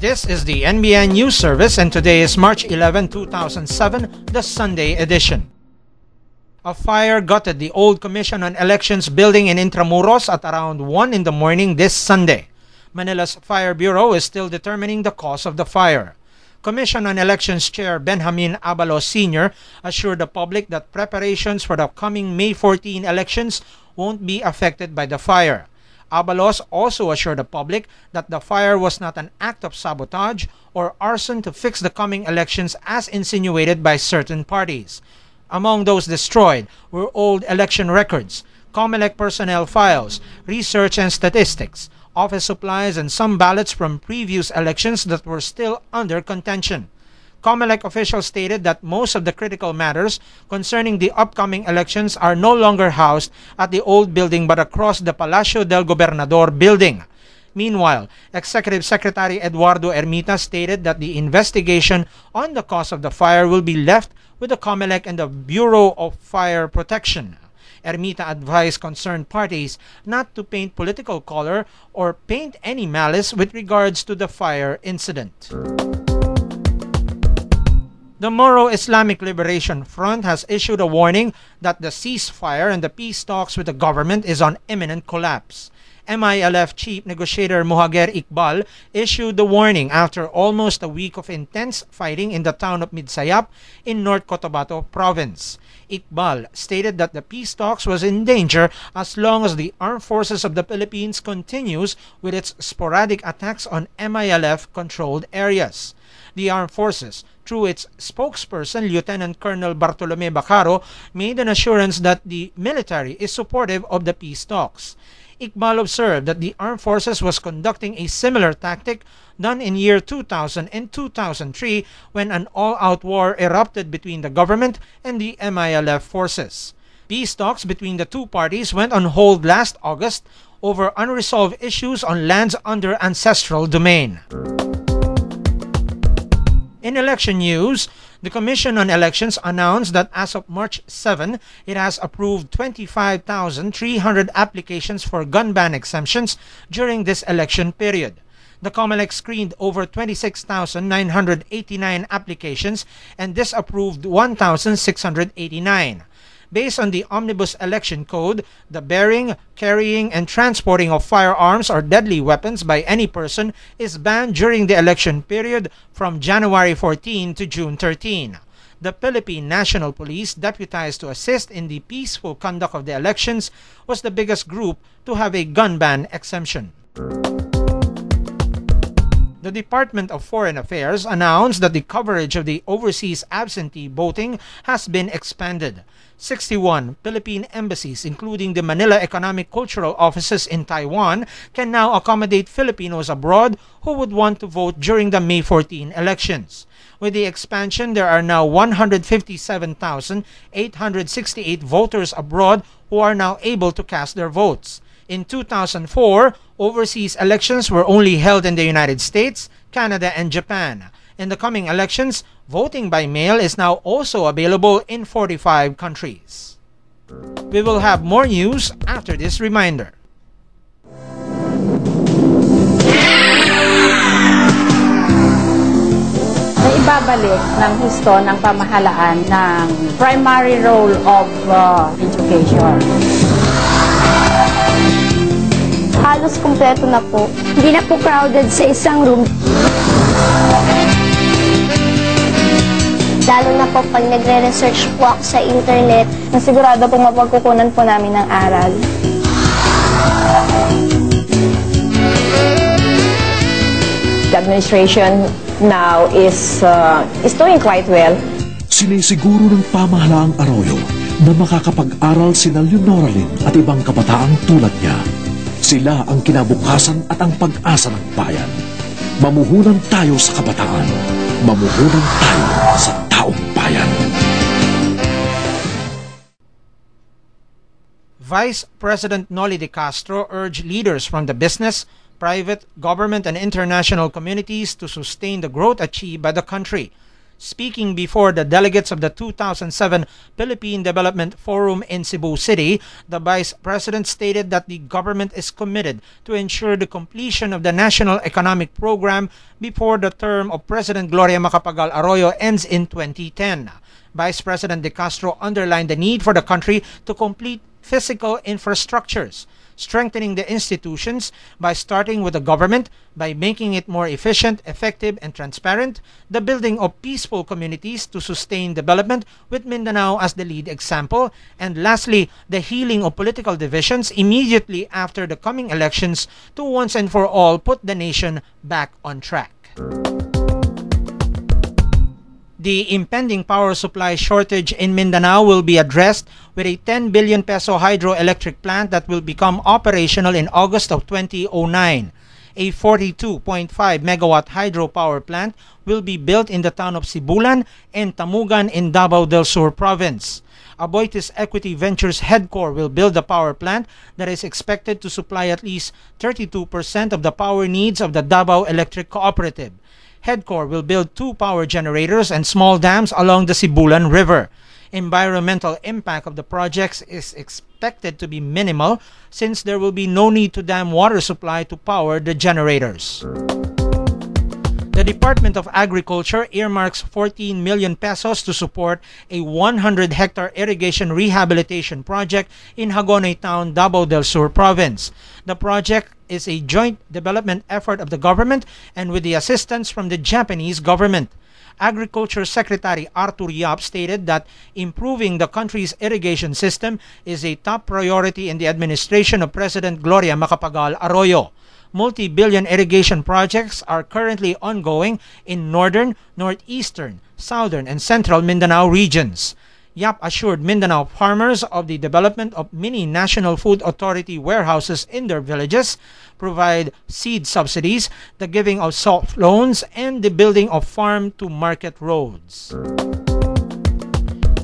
This is the NBN News Service, and today is March 11, 2007, the Sunday edition. A fire gutted the old Commission on Elections building in Intramuros at around 1 in the morning this Sunday. Manila's Fire Bureau is still determining the cause of the fire. Commission on Elections Chair Benjamin Abalos Sr. assured the public that preparations for the upcoming May 14 elections won't be affected by the fire. Abalos also assured the public that the fire was not an act of sabotage or arson to fix the coming elections as insinuated by certain parties. Among those destroyed were old election records, COMELEC personnel files, research and statistics, office supplies, and some ballots from previous elections that were still under contention. COMELEC officials stated that most of the critical matters concerning the upcoming elections are no longer housed at the old building but across the Palacio del Gobernador building. Meanwhile, Executive Secretary Eduardo Ermita stated that the investigation on the cause of the fire will be left with the COMELEC and the Bureau of Fire Protection. Ermita advised concerned parties not to paint political color or paint any malice with regards to the fire incident. The Moro Islamic Liberation Front has issued a warning that the ceasefire and the peace talks with the government is on imminent collapse. MILF Chief Negotiator Muhager Iqbal issued the warning after almost a week of intense fighting in the town of Midsayap in North Cotabato Province. Iqbal stated that the peace talks was in danger as long as the Armed Forces of the Philippines continues with its sporadic attacks on MILF-controlled areas. The Armed Forces, through its spokesperson, Lieutenant Colonel Bartolome Bacaro, made an assurance that the military is supportive of the peace talks. Iqbal observed that the Armed Forces was conducting a similar tactic done in year 2000 and 2003 when an all-out war erupted between the government and the MILF forces. Peace talks between the two parties went on hold last August over unresolved issues on lands under ancestral domain. In election news, the Commission on Elections announced that as of March 7, it has approved 25,300 applications for gun ban exemptions during this election period. The COMELEC screened over 26,989 applications and disapproved 1,689. Based on the Omnibus Election Code, the bearing, carrying, and transporting of firearms or deadly weapons by any person is banned during the election period from January 14 to June 13. The Philippine National Police, deputized to assist in the peaceful conduct of the elections, was the biggest group to have a gun ban exemption. The Department of Foreign Affairs announced that the coverage of the overseas absentee voting has been expanded. 61 Philippine embassies, including the Manila Economic Cultural Offices in Taiwan, can now accommodate Filipinos abroad who would want to vote during the May 14 elections. With the expansion, there are now 157,868 voters abroad who are now able to cast their votes. In 2004, overseas elections were only held in the United States, Canada, and Japan. In the coming elections, voting by mail is now also available in 45 countries. We will have more news after this reminder. Naibabalik ng husto ng pamahalaan ng primary role of education. Halos kumpleto na po. Hindi na po crowded sa isang room. Lalo na po pag nagre-research po ako sa internet. Nasigurado po mapagkukunan po namin ng aral. The administration now is doing quite well. Sinisiguro ng pamahalaang Arroyo na makakapag-aral sina Leonoralyn at ibang kabataang tulad niya. Sila ang kinabukasan at ang pag-asa ng bayan. Mamuhunan tayo sa kabataan. Mamuhunan tayo sa taong bayan. Vice President Noli de Castro urged leaders from the business, private, government, and international communities to sustain the growth achieved by the country. Speaking before the delegates of the 2007 Philippine Development Forum in Cebu City, the Vice President stated that the government is committed to ensure the completion of the National Economic Program before the term of President Gloria Macapagal Arroyo ends in 2010. Vice President De Castro underlined the need for the country to complete physical infrastructures, strengthening the institutions by starting with the government, by making it more efficient, effective, and transparent, the building of peaceful communities to sustain development with Mindanao as the lead example, and lastly, the healing of political divisions immediately after the coming elections to once and for all put the nation back on track. The impending power supply shortage in Mindanao will be addressed with a 10 billion peso hydroelectric plant that will become operational in August of 2009. A 42.5 megawatt hydropower plant will be built in the town of Sibulan and Tamugan in Davao del Sur province. Aboitiz Equity Ventures Headcore will build the power plant that is expected to supply at least 32% of the power needs of the Davao Electric Cooperative. Headcore will build 2 power generators and small dams along the Sibulan River. Environmental impact of the projects is expected to be minimal since there will be no need to dam water supply to power the generators. The Department of Agriculture earmarks 14 million pesos to support a 100-hectare irrigation rehabilitation project in Hagonoy Town, Davao del Sur province. The project is a joint development effort of the government and with the assistance from the Japanese government. Agriculture Secretary Arthur Yap stated that improving the country's irrigation system is a top priority in the administration of President Gloria Macapagal Arroyo. Multi-billion irrigation projects are currently ongoing in northern, northeastern, southern, and central Mindanao regions. Yap assured Mindanao farmers of the development of mini National Food Authority warehouses in their villages, provide seed subsidies, the giving of soft loans, and the building of farm-to-market roads.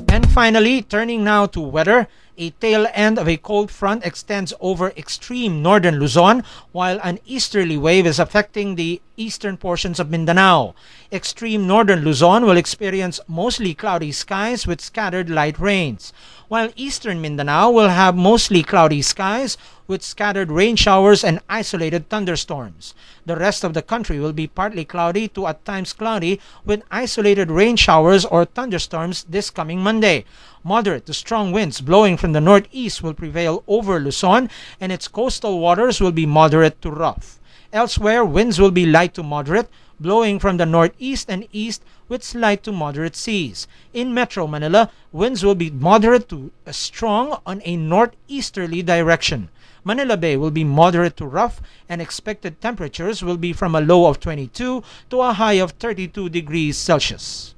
And finally, turning now to weather, a tail end of a cold front extends over extreme northern Luzon, while an easterly wave is affecting the eastern portions of Mindanao. Extreme northern Luzon will experience mostly cloudy skies with scattered light rains, while eastern Mindanao will have mostly cloudy skies with scattered rain showers and isolated thunderstorms. The rest of the country will be partly cloudy to at times cloudy with isolated rain showers or thunderstorms this coming Monday. Moderate to strong winds blowing from the northeast will prevail over Luzon, and its coastal waters will be moderate to rough. Elsewhere, winds will be light to moderate, blowing from the northeast and east with slight to moderate seas. In Metro Manila, winds will be moderate to strong on a northeasterly direction. Manila Bay will be moderate to rough, and expected temperatures will be from a low of 22 to a high of 32 degrees Celsius.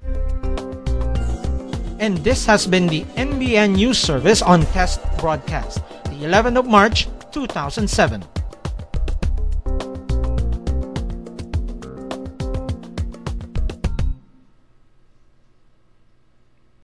And this has been the NBN News Service on Test Broadcast, the 11th of March, 2007.